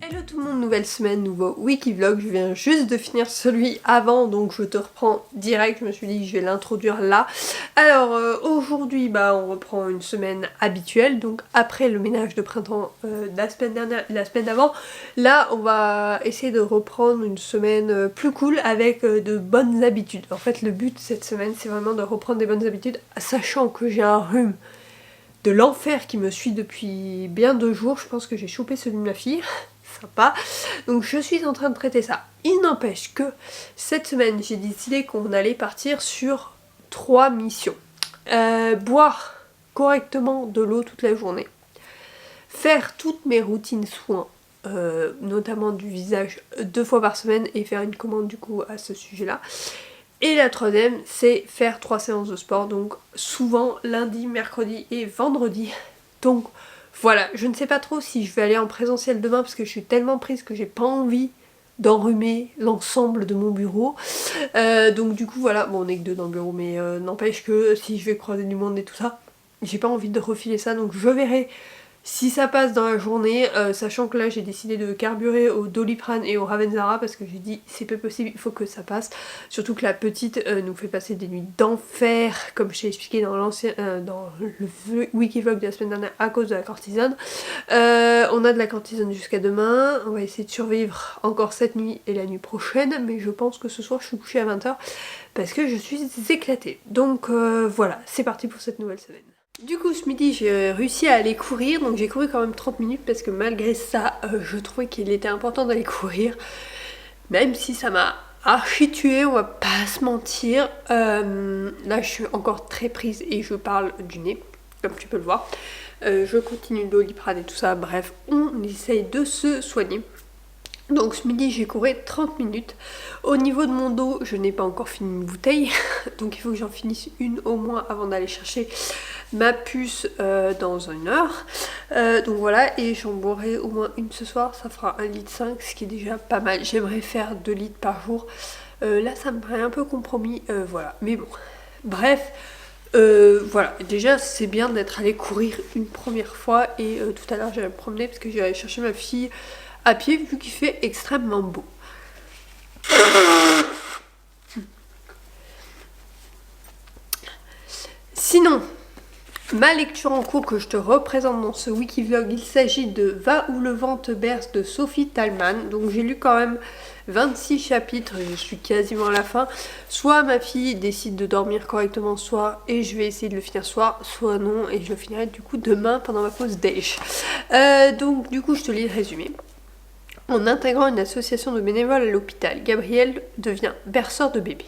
Hello tout le monde, nouvelle semaine, nouveau Wikivlog. Je viens juste de finir celui avant, donc je te reprends direct. Je me suis dit que je vais l'introduire là. Alors aujourd'hui on reprend une semaine habituelle, donc après le ménage de printemps de la semaine dernière et la semaine d'avant. Là on va essayer de reprendre une semaine plus cool avec de bonnes habitudes. En fait le but cette semaine c'est vraiment de reprendre des bonnes habitudes, sachant que j'ai un rhume de l'enfer qui me suit depuis bien 2 jours. Je pense que j'ai chopé celui de ma fille. Sympa. Donc je suis en train de traiter ça. Il n'empêche que cette semaine j'ai décidé qu'on allait partir sur 3 missions. Boire correctement de l'eau toute la journée. Faire toutes mes routines soins, notamment du visage 2 fois par semaine et faire une commande du coup à ce sujet là. Et la troisième c'est faire 3 séances de sport, donc souvent lundi, mercredi et vendredi. Donc voilà, je ne sais pas trop si je vais aller en présentiel demain parce que je suis tellement prise que j'ai pas envie d'enrhumer l'ensemble de mon bureau. Donc du coup voilà, bon on est que 2 dans le bureau mais n'empêche que si je vais croiser du monde et tout ça, j'ai pas envie de refiler ça, donc je verrai si ça passe dans la journée, sachant que là j'ai décidé de carburer au Doliprane et au Ravenzara parce que j'ai dit c'est pas possible, il faut que ça passe. Surtout que la petite nous fait passer des nuits d'enfer, comme je t'ai expliqué dans dans le Wikivlog de la semaine dernière à cause de la cortisone. On a de la cortisone jusqu'à demain, on va essayer de survivre encore cette nuit et la nuit prochaine, mais je pense que ce soir je suis couchée à 20 h parce que je suis éclatée. Donc voilà, c'est parti pour cette nouvelle semaine. Du coup ce midi j'ai réussi à aller courir, donc j'ai couru quand même 30 minutes parce que malgré ça je trouvais qu'il était important d'aller courir, même si ça m'a archi tuée, on va pas se mentir. Là je suis encore très prise et je parle du nez comme tu peux le voir. Je continue le Doliprane et tout ça, bref on essaye de se soigner. Donc ce midi j'ai couru 30 minutes. Au niveau de mon dos je n'ai pas encore fini une bouteille donc il faut que j'en finisse une au moins avant d'aller chercher ma puce dans 1 heure. Donc voilà, et j'en boirai au moins une ce soir, ça fera 1,5 litre ce qui est déjà pas mal. J'aimerais faire 2 litres par jour. Là ça me paraît un peu compromis, voilà, mais bon. Bref, voilà, déjà c'est bien d'être allé courir une première fois et tout à l'heure j'allais me promener parce que j'allais chercher ma fille à pied vu qu'il fait extrêmement beau. Sinon, ma lecture en cours que je te représente dans ce Wikivlog, il s'agit de Va où le vent te berce de Sophie Thalmann. Donc j'ai lu quand même 26 chapitres, je suis quasiment à la fin. Soit ma fille décide de dormir correctement ce soir et je vais essayer de le finir ce soir, soit non et je le finirai du coup demain pendant ma pause déj. Donc du coup je te lis le résumé. En intégrant une association de bénévoles à l'hôpital, Gabriel devient berceur de bébés.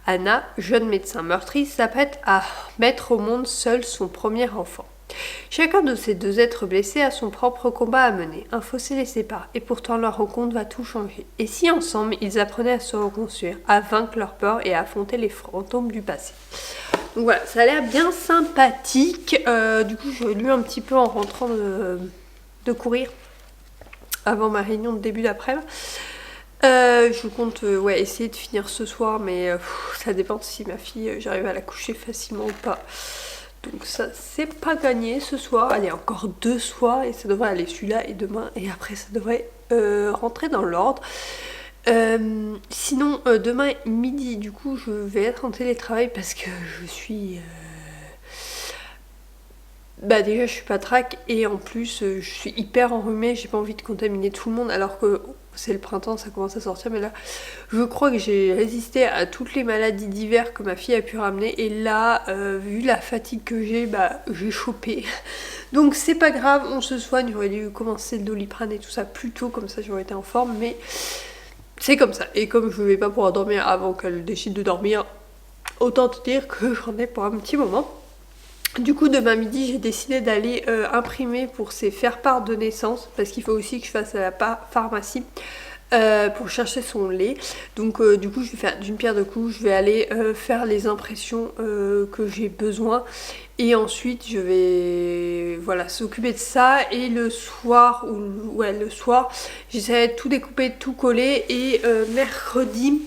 Anna, jeune médecin meurtrie, s'apprête à mettre au monde seul son premier enfant. Chacun de ces 2 êtres blessés a son propre combat à mener. Un fossé les sépare, et pourtant leur rencontre va tout changer. Et si ensemble, ils apprenaient à se reconstruire, à vaincre leur peur et à affronter les fantômes du passé. Donc voilà, ça a l'air bien sympathique. Du coup, j'ai lu un petit peu en rentrant de courir avant ma réunion de début d'après-midi. Je compte essayer de finir ce soir, mais ça dépend si ma fille j'arrive à la coucher facilement ou pas. Donc ça c'est pas gagné ce soir. Allez, encore 2 soirs et ça devrait aller, celui-là et demain, et après ça devrait rentrer dans l'ordre. Sinon demain midi du coup je vais être en télétravail parce que je suis déjà je suis patraque et en plus je suis hyper enrhumée, j'ai pas envie de contaminer tout le monde alors que c'est le printemps, ça commence à sortir, mais là je crois que j'ai résisté à toutes les maladies d'hiver que ma fille a pu ramener et là vu la fatigue que j'ai chopé. Donc c'est pas grave, on se soigne, j'aurais dû commencer le Doliprane et tout ça plus tôt, comme ça j'aurais été en forme, mais c'est comme ça. Et comme je vais pas pouvoir dormir avant qu'elle décide de dormir, autant te dire que j'en ai pour un petit moment. Du coup demain midi j'ai décidé d'aller imprimer pour ses faire-part de naissance parce qu'il faut aussi que je fasse à la pharmacie pour chercher son lait. Donc du coup je vais faire d'une pierre deux coups, je vais aller faire les impressions que j'ai besoin et ensuite je vais s'occuper de ça et le soir j'essaierai de tout découper, de tout coller et mercredi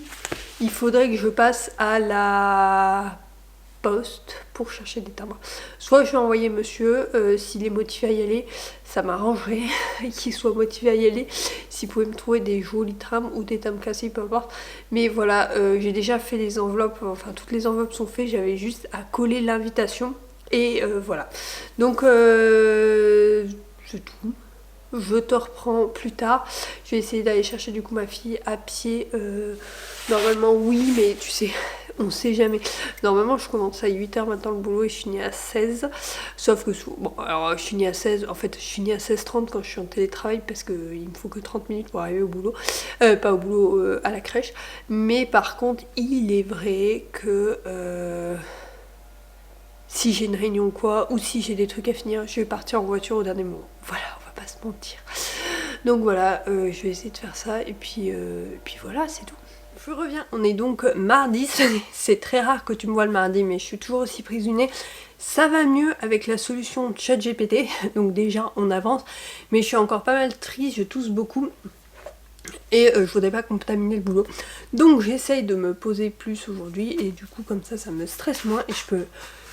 il faudrait que je passe à la poste pour chercher des timbres. Soit je vais envoyer monsieur, s'il est motivé à y aller, ça m'arrangerait qu'il soit motivé à y aller, s'il pouvait me trouver des jolis timbres ou des timbres cassés, peu importe. Mais voilà, j'ai déjà fait les enveloppes, enfin toutes les enveloppes sont faites, j'avais juste à coller l'invitation et voilà. Donc c'est tout. Je te reprends plus tard. Je vais essayer d'aller chercher du coup ma fille à pied. Normalement oui, mais tu sais, on sait jamais. Normalement je commence à 8h maintenant le boulot et je finis à 16. Sauf que bon, alors je finis à 16. En fait je finis à 16h30 quand je suis en télétravail parce qu'il me faut que 30 minutes pour arriver au boulot. Pas au boulot, à la crèche. Mais par contre il est vrai que si j'ai une réunion ou quoi, ou si j'ai des trucs à finir, je vais partir en voiture au dernier moment. Voilà, on va pas se mentir. Donc voilà, je vais essayer de faire ça et puis voilà, c'est tout. Je reviens, on est donc mardi, c'est très rare que tu me vois le mardi, mais je suis toujours aussi prise du nez. Ça va mieux avec la solution ChatGPT, donc déjà on avance, mais je suis encore pas mal triste, je tousse beaucoup. Et je voudrais pas contaminer le boulot. Donc j'essaye de me poser plus aujourd'hui et du coup comme ça me stresse moins et je peux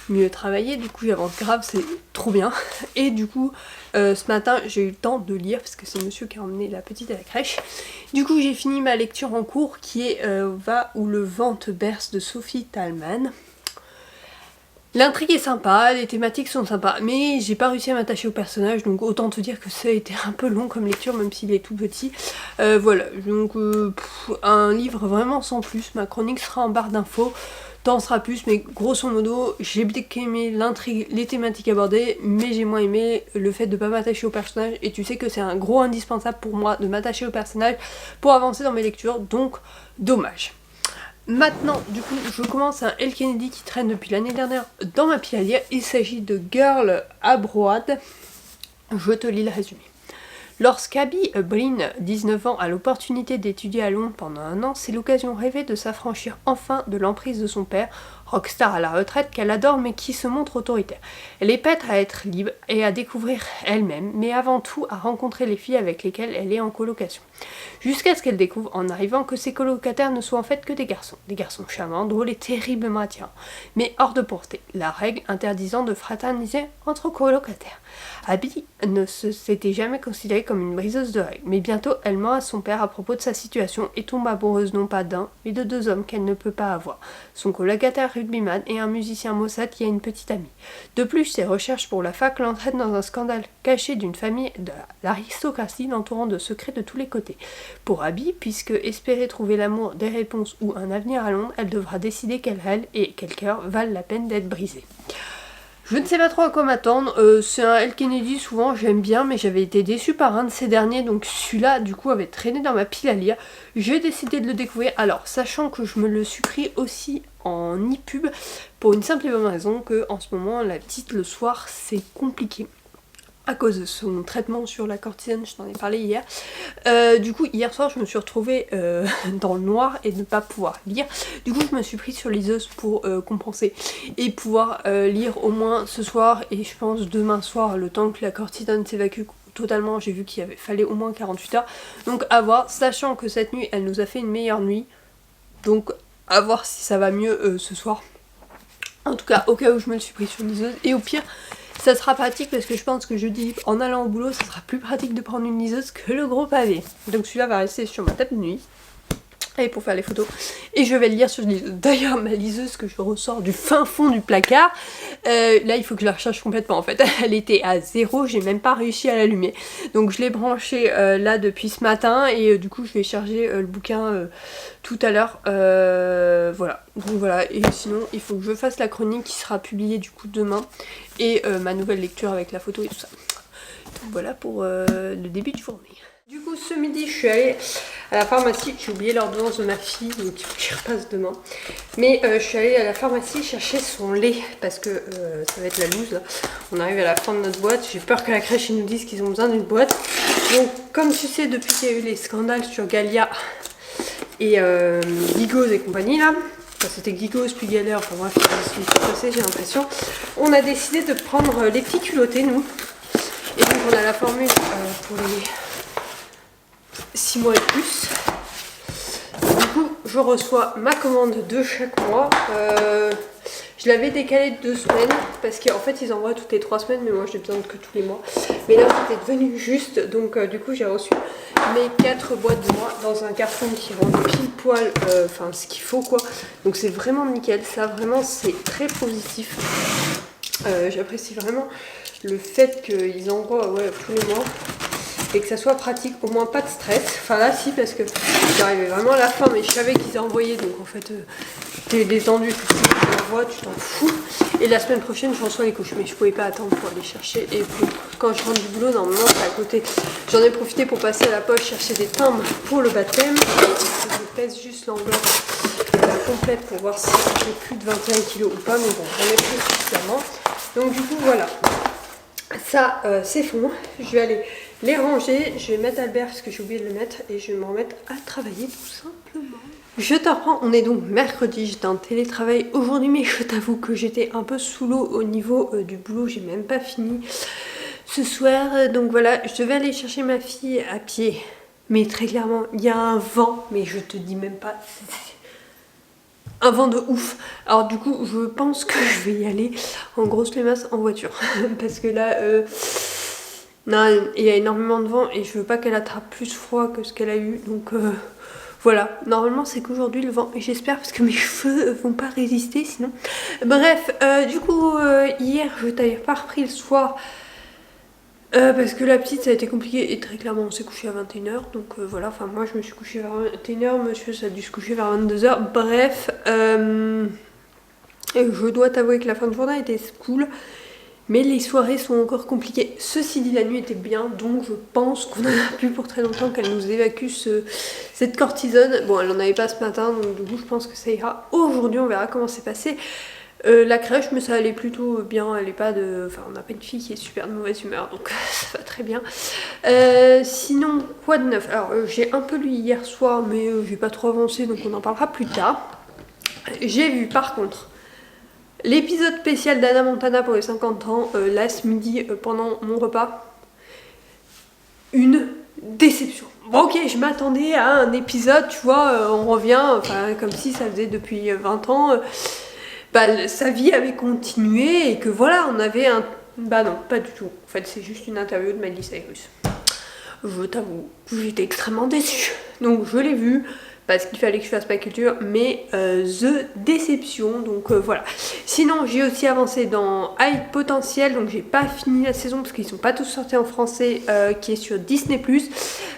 mieux travailler, du coup j'avance grave, c'est trop bien. Et du coup ce matin j'ai eu le temps de lire parce que c'est monsieur qui a emmené la petite à la crèche. Du coup j'ai fini ma lecture en cours qui est Va où le vent te berce de Sophie Thalmann. L'intrigue est sympa, les thématiques sont sympas, mais j'ai pas réussi à m'attacher au personnage, donc autant te dire que ça a été un peu long comme lecture, même s'il est tout petit. Voilà, donc un livre vraiment sans plus. Ma chronique sera en barre d'infos, t'en sera plus, mais grosso modo, j'ai bien aimé l'intrigue, les thématiques abordées, mais j'ai moins aimé le fait de pas m'attacher au personnage, et tu sais que c'est un gros indispensable pour moi de m'attacher au personnage pour avancer dans mes lectures, donc dommage. Maintenant, du coup, je commence un Elle Kennedy qui traîne depuis l'année dernière dans ma pile à lire. Il s'agit de Girl Abroad. Je te lis le résumé. Lorsqu'Abby Brin, 19 ans, a l'opportunité d'étudier à Londres pendant un an, c'est l'occasion rêvée de s'affranchir enfin de l'emprise de son père, rockstar à la retraite qu'elle adore mais qui se montre autoritaire. Elle est prête à être libre et à découvrir elle-même, mais avant tout à rencontrer les filles avec lesquelles elle est en colocation. Jusqu'à ce qu'elle découvre en arrivant que ses colocataires ne sont en fait que des garçons charmants, drôles et terriblement attirants, mais hors de portée, la règle interdisant de fraterniser entre colocataires. Abby ne s'était jamais considérée comme une briseuse de règles, mais bientôt elle ment à son père à propos de sa situation et tombe amoureuse non pas d'un, mais de 2 hommes qu'elle ne peut pas avoir, son colocataire rugbyman et un musicien Mossad qui a une petite amie. De plus, ses recherches pour la fac l'entraînent dans un scandale caché d'une famille de l'aristocratie l'entourant de secrets de tous les côtés. Pour Abby, puisque espérer trouver l'amour, des réponses ou un avenir à Londres, elle devra décider quel rêve et quel cœur valent la peine d'être brisés. Je ne sais pas trop à quoi m'attendre, c'est un Elle Kennedy, souvent j'aime bien, mais j'avais été déçue par un de ces derniers, donc celui-là du coup avait traîné dans ma pile à lire. J'ai décidé de le découvrir, alors sachant que je me le suis pris aussi en e-pub, pour une simple et bonne raison que en ce moment la petite le soir c'est compliqué. À cause de son traitement sur la cortisone, je t'en ai parlé hier. Du coup, hier soir, je me suis retrouvée dans le noir et ne pas pouvoir lire. Du coup, je me suis prise sur liseuse pour compenser et pouvoir lire au moins ce soir et je pense demain soir, le temps que la cortisone s'évacue totalement. J'ai vu qu'il fallait au moins 48 heures. Donc à voir, sachant que cette nuit, elle nous a fait une meilleure nuit. Donc à voir si ça va mieux ce soir. En tout cas, au cas où je me le suis prise sur liseuse. Et au pire, ça sera pratique parce que je pense que jeudi, en allant au boulot, ça sera plus pratique de prendre une liseuse que le gros pavé. Donc celui-là va rester sur ma table de nuit. Et pour faire les photos. Et je vais le lire sur une liseuse. D'ailleurs, ma liseuse que je ressors du fin fond du placard, là il faut que je la recharge complètement en fait. Elle était à 0, j'ai même pas réussi à l'allumer. Donc je l'ai branchée là depuis ce matin et du coup je vais charger le bouquin tout à l'heure. Voilà. Donc voilà. Et sinon il faut que je fasse la chronique qui sera publiée du coup demain. Et ma nouvelle lecture avec la photo et tout ça. Donc voilà pour le début de journée. Du coup, ce midi, je suis allée à la pharmacie. J'ai oublié l'ordonnance de ma fille, donc il faut que j'y repasse demain. Mais je suis allée à la pharmacie chercher son lait, parce que ça va être la loose, là. On arrive à la fin de notre boîte. J'ai peur que la crèche nous dise qu'ils ont besoin d'une boîte. Donc, comme tu sais, depuis qu'il y a eu les scandales sur Galia et Gigos et compagnie, là, enfin, c'était Gigos puis Galia, enfin bref, c'est tout passé, j'ai l'impression. On a décidé de prendre les petits culottés, nous. Et donc, on a la formule pour les 6 mois et plus. Du coup, je reçois ma commande de chaque mois. Je l'avais décalé de 2 semaines parce qu'en fait ils envoient toutes les 3 semaines, mais moi j'ai besoin que tous les mois. Mais là c'était devenu juste, donc du coup j'ai reçu mes 4 boîtes de mois dans un carton qui vend pile poil, enfin ce qu'il faut quoi. Donc c'est vraiment nickel, ça vraiment c'est très positif. J'apprécie vraiment le fait qu'ils envoient tous les mois. Et que ça soit pratique, au moins pas de stress. Enfin là si, parce que j'arrivais vraiment à la fin, mais je savais qu'ils envoyaient, donc en fait t'es détendu, tu l'envoies, tu t'en fous. Et la semaine prochaine je reçois les couches, mais je pouvais pas attendre pour aller chercher. Et quand je rentre du boulot, normalement c'est à côté. J'en ai profité pour passer à la poche chercher des timbres pour le baptême. Je pèse juste l'enveloppe complète pour voir si j'ai plus de 21 kg ou pas, mais bon, j'en ai plus suffisamment. Donc du coup voilà, ça c'est fond. Je vais aller les ranger, je vais mettre Albert parce que j'ai oublié de le mettre et je vais me remettre à travailler tout simplement. Je te reprends, on est donc mercredi, j'étais en télétravail aujourd'hui, mais je t'avoue que j'étais un peu sous l'eau au niveau du boulot, j'ai même pas fini ce soir. Donc voilà, je devais aller chercher ma fille à pied, mais très clairement il y a un vent, mais je te dis même pas, un vent de ouf. Alors du coup je pense que je vais y aller en grosse limace en voiture parce que là non, il y a énormément de vent et je veux pas qu'elle attrape plus froid que ce qu'elle a eu, donc voilà. Normalement c'est qu'aujourd'hui le vent, et j'espère parce que mes cheveux vont pas résister sinon. Bref, du coup hier je t'avais pas repris le soir parce que la petite ça a été compliqué et très clairement on s'est couché à 21h, donc voilà, enfin moi je me suis couchée vers 21h, monsieur ça a dû se coucher vers 22h, bref, je dois t'avouer que la fin de journée était cool. Mais les soirées sont encore compliquées. Ceci dit, la nuit était bien, donc je pense qu'on en a plus pour très longtemps qu'elle nous évacue cette cortisone. Bon, elle en avait pas ce matin, donc du coup je pense que ça ira. Aujourd'hui, on verra comment c'est passé. La crèche, mais ça allait plutôt bien. Elle est pas de... Enfin, on n'a pas une fille qui est super de mauvaise humeur, donc ça va très bien. Sinon, quoi de neuf? Alors, j'ai un peu lu hier soir, mais j'ai pas trop avancé, donc on en parlera plus tard. J'ai vu par contre l'épisode spécial d'Hannah Montana pour les 50 ans, là ce midi pendant mon repas. Une déception. Bon ok, je m'attendais à un épisode, tu vois, on revient, enfin comme si ça faisait depuis 20 ans, sa vie avait continué et que voilà, on avait un... Bah non, pas du tout. En fait, c'est juste une interview de Miley Cyrus. Je t'avoue, j'étais extrêmement déçue. Donc je l'ai vu parce qu'il fallait que je fasse ma culture, mais the déception, donc voilà. Sinon j'ai aussi avancé dans High Potentiel, donc j'ai pas fini la saison parce qu'ils sont pas tous sortis en français, qui est sur Disney+.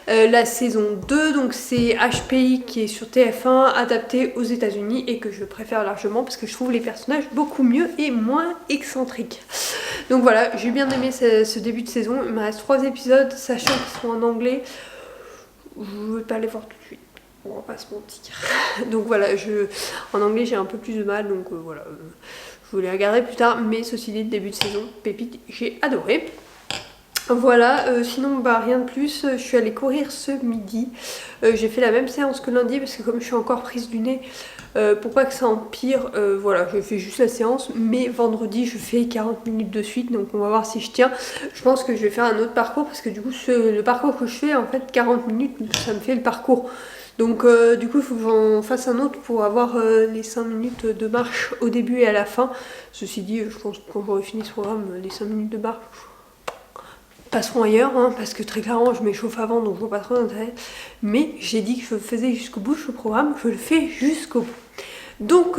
La saison 2, donc c'est HPI qui est sur TF1, adapté aux États-Unis et que je préfère largement parce que je trouve les personnages beaucoup mieux et moins excentriques. Donc voilà, j'ai bien aimé ce début de saison. Il me reste 3 épisodes, sachant qu'ils sont en anglais. Je ne vais pas les voir tout de suite, on va pas se mentir. Donc voilà, en anglais j'ai un peu plus de mal, donc voilà, je vais les regarder plus tard. Mais ceci dit, début de saison, pépite, j'ai adoré. Voilà, sinon bah rien de plus, je suis allée courir ce midi, j'ai fait la même séance que lundi parce que comme je suis encore prise du nez, pour pas que ça empire, voilà, je fais juste la séance, mais vendredi je fais 40 minutes de suite, donc on va voir si je tiens. Je pense que je vais faire un autre parcours parce que du coup le parcours que je fais, en fait 40 minutes ça me fait le parcours. Donc du coup il faut que j'en fasse un autre pour avoir les 5 minutes de marche au début et à la fin. Ceci dit, je pense que quand j'aurai fini ce programme, les 5 minutes de marche passeront ailleurs, hein, parce que très clairement je m'échauffe avant, donc je vois pas trop d'intérêt. Mais j'ai dit que je le faisais jusqu'au bout ce programme, je le fais jusqu'au bout. Donc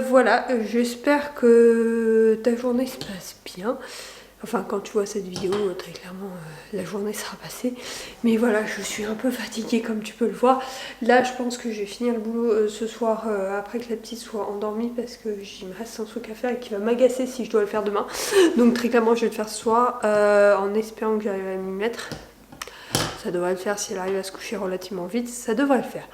voilà, j'espère que ta journée se passe bien. Enfin, quand tu vois cette vidéo, très clairement, la journée sera passée. Mais voilà, je suis un peu fatiguée comme tu peux le voir. Là, je pense que je vais finir le boulot ce soir après que la petite soit endormie parce que il me reste un truc à faire et qui va m'agacer si je dois le faire demain. Donc très clairement, je vais le faire ce soir en espérant que j'arrive à m'y mettre. Ça devrait le faire si elle arrive à se coucher relativement vite. Ça devrait le faire.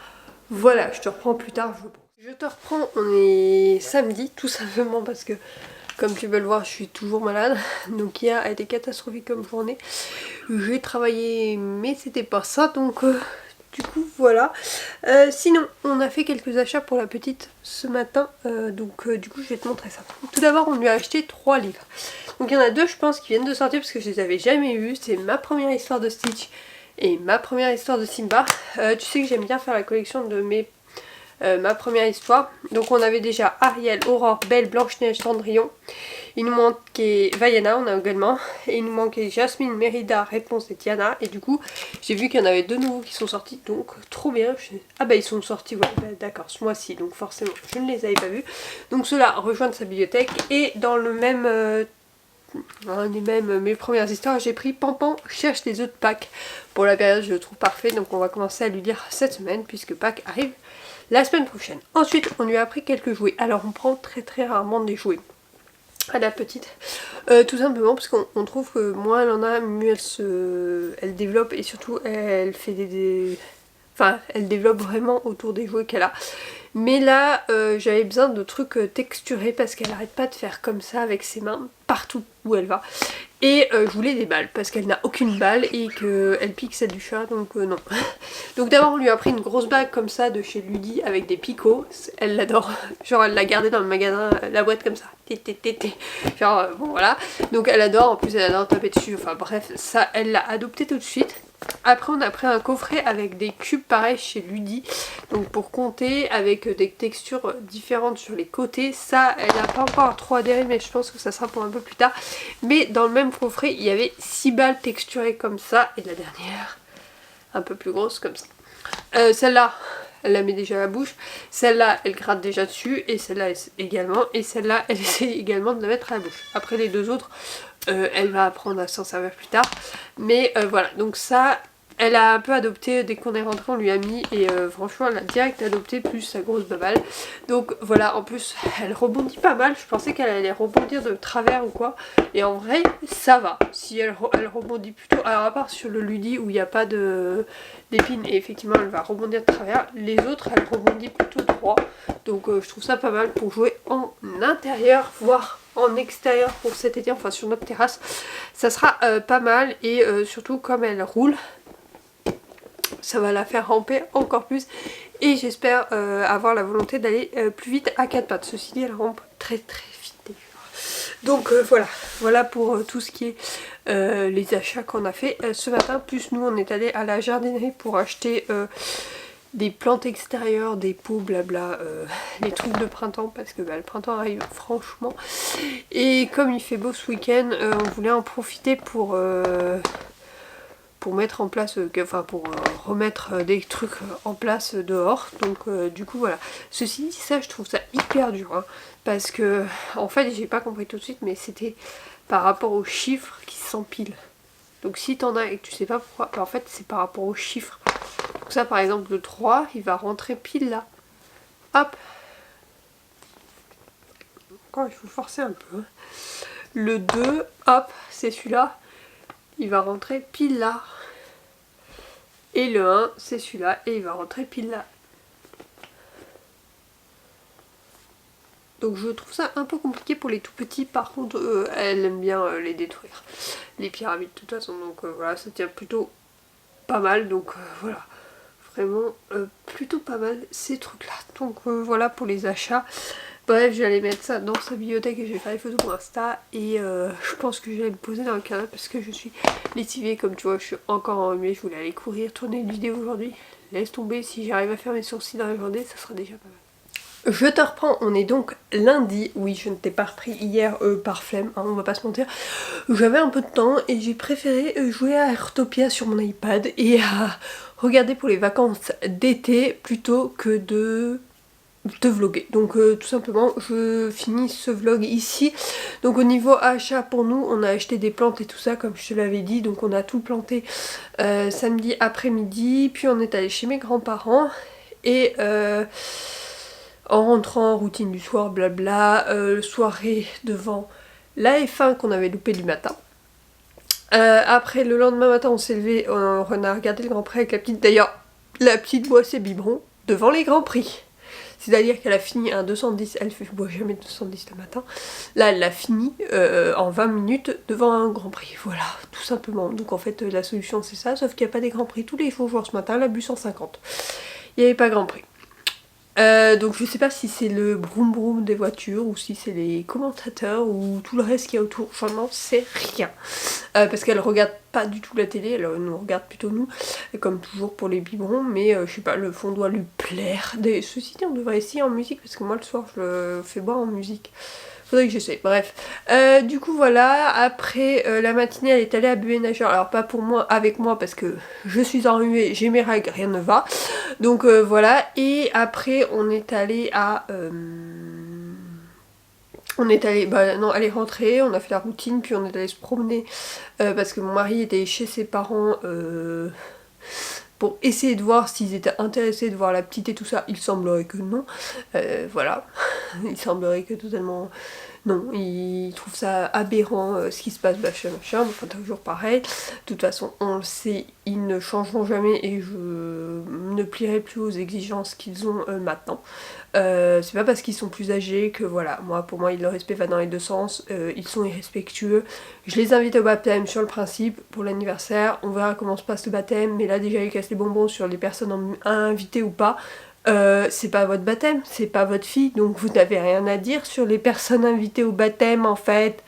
Voilà, je te reprends plus tard, je pense. Je te reprends, on est samedi, tout simplement parce que... Comme tu peux le voir, je suis toujours malade, donc hier a été catastrophique comme journée. J'ai travaillé, mais c'était pas ça, donc du coup voilà. Sinon, on a fait quelques achats pour la petite ce matin, donc du coup je vais te montrer ça. Tout d'abord, on lui a acheté 3 livres. Donc il y en a 2 je pense qui viennent de sortir parce que je les avais jamais vus. C'est ma première histoire de Stitch et ma première histoire de Simba. Tu sais que j'aime bien faire la collection de mes ma première histoire. Donc on avait déjà Ariel, Aurore, Belle, Blanche-Neige, Cendrillon. Il nous manquait Vaiana, on a également. Et il nous manquait Jasmine, Mérida, Réponse et Tiana. Et du coup, j'ai vu qu'il y en avait 2 nouveaux qui sont sortis. Donc trop bien. Ah bah ils sont sortis, ouais, bah, d'accord, ce mois-ci. Donc forcément, je ne les avais pas vus. Donc ceux-là rejoignent sa bibliothèque. Et dans le même... mes premières histoires, j'ai pris Pampan cherche les œufs de Pâques. Pour la période, je le trouve parfait. Donc on va commencer à lui lire cette semaine puisque Pâques arrive la semaine prochaine. Ensuite, on lui a appris quelques jouets. Alors on prend très rarement des jouets à la petite, tout simplement parce qu'on trouve que moins elle en a, mieux elle développe et surtout elle fait enfin elle développe vraiment autour des jouets qu'elle a. Mais là j'avais besoin de trucs texturés parce qu'elle arrête pas de faire comme ça avec ses mains partout où elle va. Et je voulais des balles parce qu'elle n'a aucune balle et qu'elle pique celle du chat, donc non. Donc d'abord on lui a pris une grosse bague comme ça de chez Ludi avec des picots, elle l'adore. Genre elle l'a gardée dans le magasin, la boîte comme ça. Genre bon voilà. Donc elle adore, en plus elle adore taper dessus, enfin bref, ça elle l'a adopté tout de suite. Après on a pris un coffret avec des cubes pareils chez Ludi, donc pour compter avec des textures différentes sur les côtés. Ça elle n'a pas encore trop adhéré mais je pense que ça sera pour un peu plus tard. Mais dans le même coffret il y avait 6 balles texturées comme ça et la dernière un peu plus grosse comme ça. Celle-là elle la met déjà à la bouche, celle-là elle gratte déjà dessus et celle-là également, et celle-là elle essaie également de la mettre à la bouche. Après les deux autres elle va apprendre à s'en servir plus tard, mais voilà, donc ça elle a un peu adopté dès qu'on est rentré, on lui a mis et franchement elle a direct adopté plus sa grosse baballe. Donc voilà, en plus elle rebondit pas mal, je pensais qu'elle allait rebondir de travers ou quoi, et en vrai ça va, si elle rebondit plutôt, alors à part sur le Ludi où il n'y a pas d'épines et effectivement elle va rebondir de travers, les autres elle rebondit plutôt droit, donc je trouve ça pas mal pour jouer en intérieur, voire en extérieur pour cet été, enfin sur notre terrasse, ça sera pas mal, et surtout comme elle roule, ça va la faire ramper encore plus et j'espère avoir la volonté d'aller plus vite à 4 pattes. Ceci dit elle rampe très vite. Donc voilà pour tout ce qui est les achats qu'on a fait ce matin. Plus nous on est allé à la jardinerie pour acheter des plantes extérieures, des pots, blabla, les trucs de printemps parce que le printemps arrive franchement. Et comme il fait beau ce week-end, on voulait en profiter pour mettre en place, pour remettre des trucs en place dehors. Donc du coup voilà. Ceci dit, ça je trouve ça hyper dur hein, parce que en fait j'ai pas compris tout de suite, mais c'était par rapport aux chiffres qui s'empilent. Donc si t'en as et que tu sais pas pourquoi, en fait c'est par rapport aux chiffres. Donc ça par exemple le 3 il va rentrer pile là. Hop. Encore il faut forcer un peu. Le 2, hop, c'est celui-là. Il va rentrer pile là. Et le 1, c'est celui-là. Et il va rentrer pile là. Donc je trouve ça un peu compliqué pour les tout petits. Par contre, elle aime bien les détruire. Les pyramides de toute façon. Donc voilà, ça tient plutôt pas mal. Donc voilà. Vraiment plutôt pas mal ces trucs-là. Donc voilà pour les achats. Bref, je vais aller mettre ça dans sa bibliothèque et je vais faire les photos pour Insta. Et je pense que je vais me poser dans le canapé parce que je suis lessivée. Comme tu vois, je suis encore enrhumée. Je voulais aller courir, tourner une vidéo aujourd'hui. Laisse tomber, si j'arrive à faire mes sourcils dans la journée, ça sera déjà pas mal. Je te reprends, on est donc lundi. Oui, je ne t'ai pas repris hier par flemme, hein, on va pas se mentir. J'avais un peu de temps et j'ai préféré jouer à Airtopia sur mon iPad et à regarder pour les vacances d'été plutôt que de vlogger. Donc tout simplement je finis ce vlog ici. Donc au niveau achat pour nous, on a acheté des plantes et tout ça comme je te l'avais dit. Donc on a tout planté samedi après-midi. Puis on est allé chez mes grands-parents et en rentrant en routine du soir, blabla, soirée devant la F1 qu'on avait loupé du matin. Après le lendemain matin on s'est levé, on a regardé le Grand Prix avec la petite. D'ailleurs la petite boit ses biberons devant les Grands Prix. C'est-à-dire qu'elle a fini un 210, elle ne boit jamais 210 le matin. Là elle l'a fini en 20 minutes devant un Grand Prix. Voilà, tout simplement. Donc en fait la solution c'est ça, sauf qu'il n'y a pas des Grands Prix tous les jours ce matin, elle a bu 150. Il n'y avait pas Grand Prix. Donc je sais pas si c'est le broum broum des voitures ou si c'est les commentateurs ou tout le reste qu'il y a autour, j'en n'en sais rien. Parce qu'elle regarde pas du tout la télé, elle nous regarde plutôt nous, comme toujours pour les biberons, mais je sais pas, le fond doit lui plaire. Ceci dit, on devrait essayer en musique parce que moi le soir je le fais boire en musique. Faudrait que j'essaie, bref. Du coup voilà, après la matinée elle est allée à Buée Nageur, alors pas pour moi, avec moi parce que je suis enrhumée, j'ai mes règles, rien ne va. Donc voilà, et après on est allé à... on est allé, bah non, elle est rentrée, on a fait la routine, puis on est allé se promener parce que mon mari était chez ses parents pour essayer de voir s'ils étaient intéressés de voir la petite et tout ça. Il semblerait que non, voilà, il semblerait que totalement non, il trouve ça aberrant ce qui se passe, machin, enfin toujours pareil. De toute façon, on le sait, ils ne changeront jamais et je ne plierai plus aux exigences qu'ils ont maintenant. C'est pas parce qu'ils sont plus âgés que voilà, pour moi le respect va dans les deux sens, ils sont irrespectueux. Je les invite au baptême sur le principe pour l'anniversaire, on verra comment se passe le baptême, mais là déjà ils cassent les bonbons sur les personnes invitées ou pas. C'est pas votre baptême, c'est pas votre fille, donc vous n'avez rien à dire sur les personnes invitées au baptême en fait.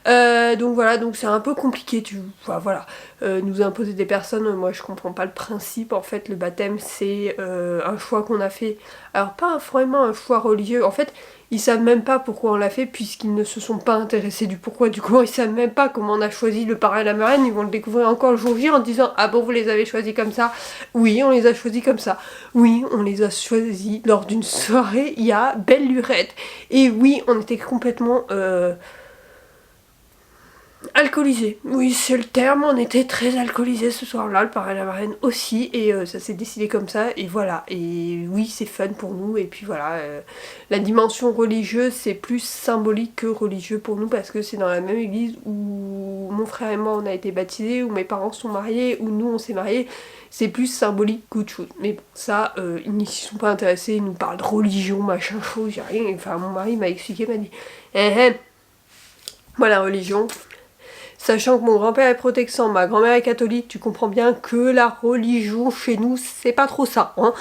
Donc voilà, donc c'est un peu compliqué, voilà. Nous imposer des personnes, moi je comprends pas le principe, en fait le baptême c'est un choix qu'on a fait, alors pas vraiment un choix religieux, en fait ils savent même pas pourquoi on l'a fait puisqu'ils ne se sont pas intéressés du pourquoi du comment, ils savent même pas comment on a choisi le parrain et la marraine, ils vont le découvrir encore le jour J en disant ah bon vous les avez choisis comme ça, oui on les a choisis comme ça, oui on les a choisis lors d'une soirée il y a belle lurette, et oui on était complètement alcoolisé, oui c'est le terme, on était très alcoolisé ce soir-là, le parrain et la marraine aussi, et ça s'est décidé comme ça, et voilà, et oui c'est fun pour nous, et puis voilà, la dimension religieuse c'est plus symbolique que religieux pour nous, parce que c'est dans la même église où mon frère et moi on a été baptisés, où mes parents sont mariés, où nous on s'est mariés, c'est plus symbolique qu'autre chose, mais bon, ça, ils n'y sont pas intéressés, ils nous parlent de religion, machin, chose, j'ai rien, enfin mon mari m'a expliqué, m'a dit, moi la religion... Sachant que mon grand-père est protestant, ma grand-mère est catholique, tu comprends bien que la religion chez nous, c'est pas trop ça, hein.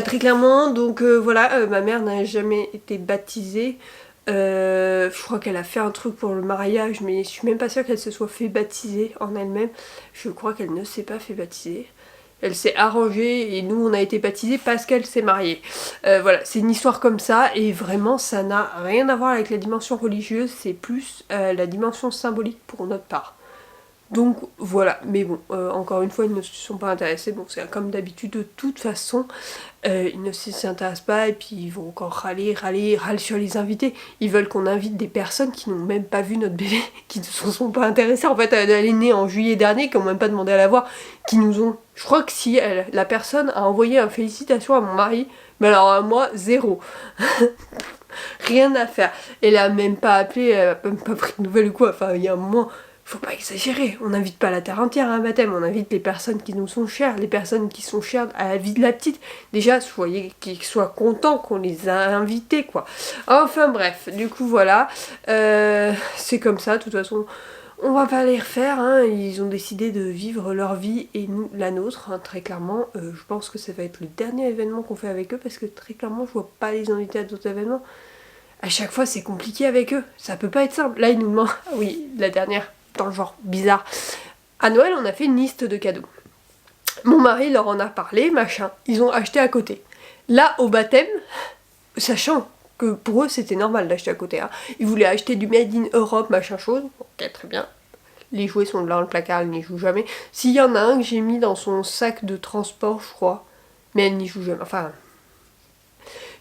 Très clairement, donc voilà, ma mère n'a jamais été baptisée. Je crois qu'elle a fait un truc pour le mariage, mais je suis même pas sûre qu'elle se soit fait baptiser en elle-même. Je crois qu'elle ne s'est pas fait baptiser. Elle s'est arrangée et nous on a été baptisés parce qu'elle s'est mariée. Voilà, c'est une histoire comme ça et vraiment ça n'a rien à voir avec la dimension religieuse, c'est plus la dimension symbolique pour notre part. Donc voilà, mais bon, encore une fois, ils ne se sont pas intéressés, bon c'est comme d'habitude, de toute façon, ils ne s'intéressent pas et puis ils vont encore râler sur les invités. Ils veulent qu'on invite des personnes qui n'ont même pas vu notre bébé, qui ne se sont pas intéressées. En fait, elle est née en juillet dernier, qui n'ont même pas demandé à la voir, qui nous ont... Je crois que si la personne a envoyé une félicitation à mon mari, mais alors à moi, zéro. Rien à faire. Elle a même pas appelé, elle a même pas pris de nouvelles ou quoi, enfin il y a un moment... Faut pas exagérer, on n'invite pas la terre entière à un baptême, on invite les personnes qui nous sont chères, les personnes qui sont chères à la vie de la petite. Déjà, soyez qu'ils soient contents qu'on les a invités, quoi. Enfin bref, du coup voilà, c'est comme ça, de toute façon, on va pas les refaire, hein. Ils ont décidé de vivre leur vie et nous la nôtre, hein, très clairement. Je pense que ça va être le dernier événement qu'on fait avec eux, parce que très clairement, je vois pas les inviter à d'autres événements. À chaque fois, c'est compliqué avec eux, ça peut pas être simple. Là, ils nous demandent, ah oui, la dernière... dans le genre bizarre. À Noël, on a fait une liste de cadeaux. Mon mari leur en a parlé, machin. Ils ont acheté à côté. Là, au baptême, sachant que pour eux, c'était normal d'acheter à côté, hein. Ils voulaient acheter du Made in Europe, machin chose. Ok, très bien. Les jouets sont dans le placard, elle n'y joue jamais. S'il y en a un que j'ai mis dans son sac de transport, je crois. Mais elle n'y joue jamais. Enfin...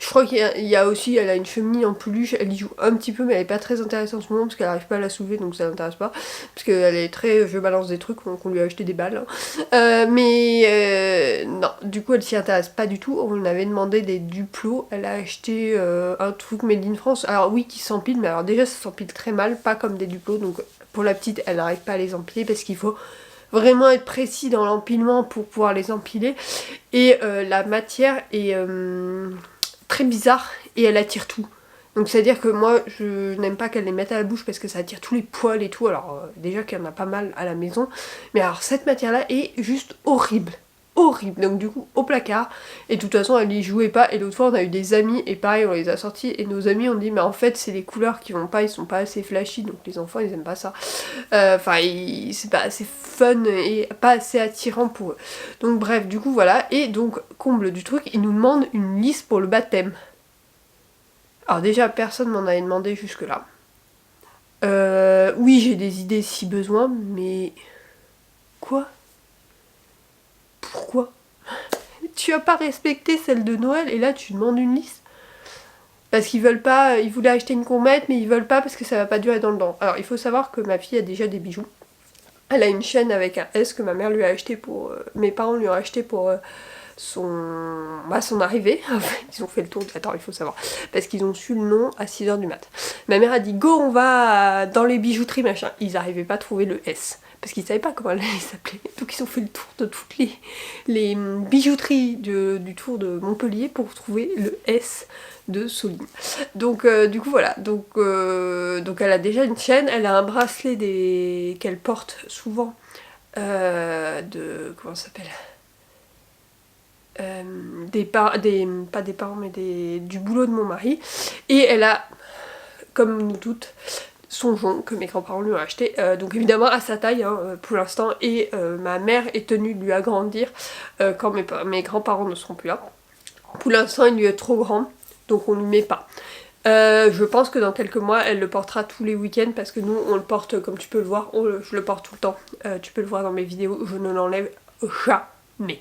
Je crois qu'il y a aussi, elle a une cheminée en peluche, elle y joue un petit peu mais elle est pas très intéressante en ce moment parce qu'elle arrive pas à la soulever donc ça l'intéresse pas. Parce qu'elle est très, je balance des trucs, donc on lui a acheté des balles. Hein. Non, du coup elle s'y intéresse pas du tout. On avait demandé des duplos, elle a acheté un truc made in France. Alors oui qui s'empile, mais alors déjà ça s'empile très mal, pas comme des duplos. Donc pour la petite elle n'arrive pas à les empiler parce qu'il faut vraiment être précis dans l'empilement pour pouvoir les empiler. Et la matière est... très bizarre et elle attire tout. Donc c'est à dire que moi je n'aime pas qu'elle les mette à la bouche parce que ça attire tous les poils et tout. Alors déjà qu'il y en a pas mal à la maison. Mais alors cette matière là est juste horrible. horrible. Donc du coup au placard, et de toute façon elle y jouait pas. Et l'autre fois on a eu des amis et pareil on les a sortis et nos amis ont dit mais en fait c'est les couleurs qui vont pas, ils sont pas assez flashy, donc les enfants ils aiment pas ça. Enfin c'est pas assez fun et pas assez attirant pour eux. Donc bref, du coup voilà. Et donc comble du truc, ils nous demandent une liste pour le baptême. Alors déjà personne m'en avait demandé jusque là. Oui j'ai des idées si besoin, mais quoi? Pourquoi? Tu as pas respecté celle de Noël et là tu demandes une liste? Parce qu'ils veulent pas, ils voulaient acheter une comète mais ils veulent pas parce que ça va pas durer dans le temps. Alors il faut savoir que ma fille a déjà des bijoux. Elle a une chaîne avec un S que ma mère lui a acheté pour... mes parents lui ont acheté pour son arrivée. Ils ont fait le tour, attends il faut savoir. Parce qu'ils ont su le nom à 6h du mat. Ma mère a dit go on va dans les bijouteries machin. Ils arrivaient pas à trouver le S. Parce qu'ils savaient pas comment elle allait s'appeler. Donc ils ont fait le tour de toutes les bijouteries du tour de Montpellier pour trouver le S de Soline. Donc du coup voilà, donc elle a déjà une chaîne, elle a un bracelet qu'elle porte souvent comment ça s'appelle, pas des parents mais du boulot de mon mari, et elle a, comme nous toutes, son jonc que mes grands-parents lui ont acheté, donc évidemment à sa taille hein, pour l'instant, et ma mère est tenue de lui agrandir quand mes grands-parents ne seront plus là. Pour l'instant il lui est trop grand, donc on lui met pas. Je pense que dans quelques mois elle le portera tous les week-ends parce que nous on le porte comme tu peux le voir, je le porte tout le temps, tu peux le voir dans mes vidéos, je ne l'enlève jamais.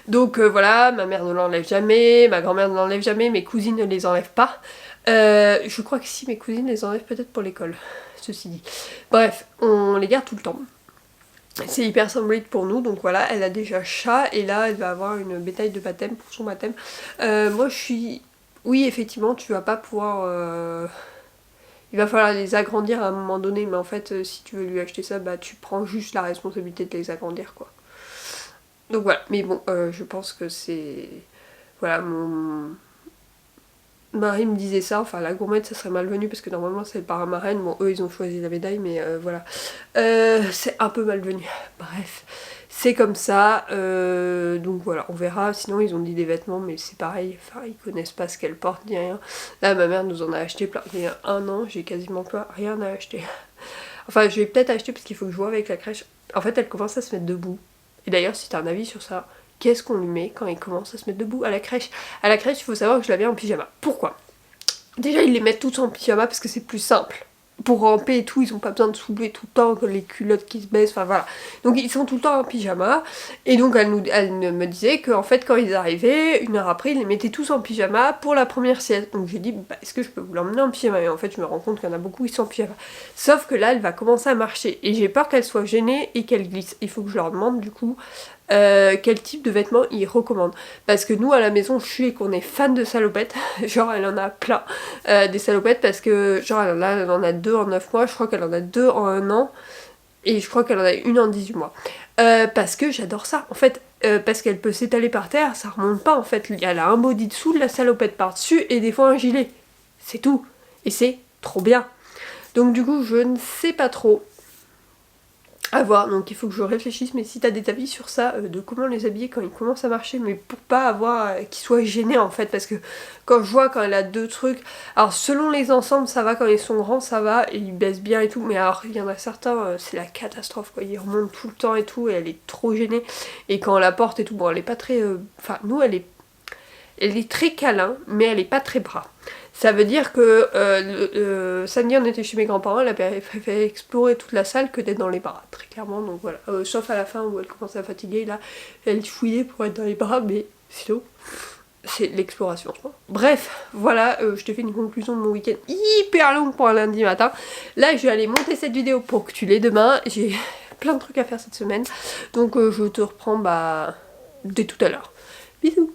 Donc voilà, ma mère ne l'enlève jamais, ma grand-mère ne l'enlève jamais, mes cousines ne les enlèvent pas. Je crois que si mes cousines les enlèvent peut-être pour l'école, ceci dit. Bref, on les garde tout le temps. C'est hyper symbolique pour nous, donc voilà, elle a déjà chat et là elle va avoir une bétaille de baptême pour son baptême. Moi je suis... Oui effectivement tu vas pas pouvoir... Il va falloir les agrandir à un moment donné, mais en fait si tu veux lui acheter ça, bah tu prends juste la responsabilité de les agrandir quoi. Donc voilà, mais bon je pense que c'est... Voilà, mon mari me disait ça, enfin la gourmette ça serait malvenu parce que normalement c'est le parrain-marraine, bon eux ils ont choisi la médaille mais voilà. C'est un peu malvenu, bref. C'est comme ça, donc voilà, on verra, sinon ils ont dit des vêtements mais c'est pareil, enfin ils connaissent pas ce qu'elle porte ni rien. Là ma mère nous en a acheté plein, il y a un an j'ai quasiment pas rien à acheter. Enfin je vais peut-être acheter parce qu'il faut que je vois avec la crèche. En fait elle commence à se mettre debout, et d'ailleurs si t'as un avis sur ça, qu'est-ce qu'on lui met quand il commence à se mettre debout à la crèche? À la crèche il faut savoir que je la viens en pyjama. Pourquoi? Déjà ils les mettent tous en pyjama parce que c'est plus simple. Pour ramper et tout, ils ont pas besoin de soulever tout le temps, que les culottes qui se baissent, enfin voilà. Donc ils sont tout le temps en pyjama, et donc elle me disait qu'en fait quand ils arrivaient, une heure après, ils les mettaient tous en pyjama pour la première sieste. Donc j'ai dit, bah, est-ce que je peux vous l'emmener en pyjama? Et en fait je me rends compte qu'il y en a beaucoup qui sont en pyjama. Sauf que là elle va commencer à marcher, et j'ai peur qu'elle soit gênée et qu'elle glisse. Il faut que je leur demande du coup quel type de vêtements ils recommandent. Parce que nous à la maison, je suis et qu'on est fan de salopettes, genre elle en a plein des salopettes parce que genre elle en a 2 en 9 mois, je crois qu'elle en a 2 en 1 an, et je crois qu'elle en a une en 18 mois. Parce que j'adore ça, en fait, parce qu'elle peut s'étaler par terre, ça remonte pas en fait, elle a un body dessous, de la salopette par dessus et des fois un gilet, c'est tout, et c'est trop bien. Donc du coup je ne sais pas trop. À voir, donc il faut que je réfléchisse, mais si t'as des avis sur ça, de comment les habiller quand ils commencent à marcher, mais pour pas avoir qu'ils soient gênés en fait, parce que quand je vois quand elle a 2 trucs, alors selon les ensembles ça va, quand ils sont grands ça va, et ils baissent bien et tout, mais alors il y en a certains, c'est la catastrophe quoi, ils remontent tout le temps et tout, et elle est trop gênée, et quand on la porte et tout, bon elle est pas très, enfin nous elle est très câlin, mais elle est pas très bras. Ça veut dire que samedi on était chez mes grands-parents, elle a préféré explorer toute la salle que d'être dans les bras, très clairement, donc voilà. Sauf à la fin où elle commençait à fatiguer, là elle fouillait pour être dans les bras, mais sinon c'est l'exploration. Bref, voilà, je te fais une conclusion de mon week-end hyper longue pour un lundi matin. Là je vais aller monter cette vidéo pour que tu l'aies demain, j'ai plein de trucs à faire cette semaine, donc je te reprends dès tout à l'heure. Bisous.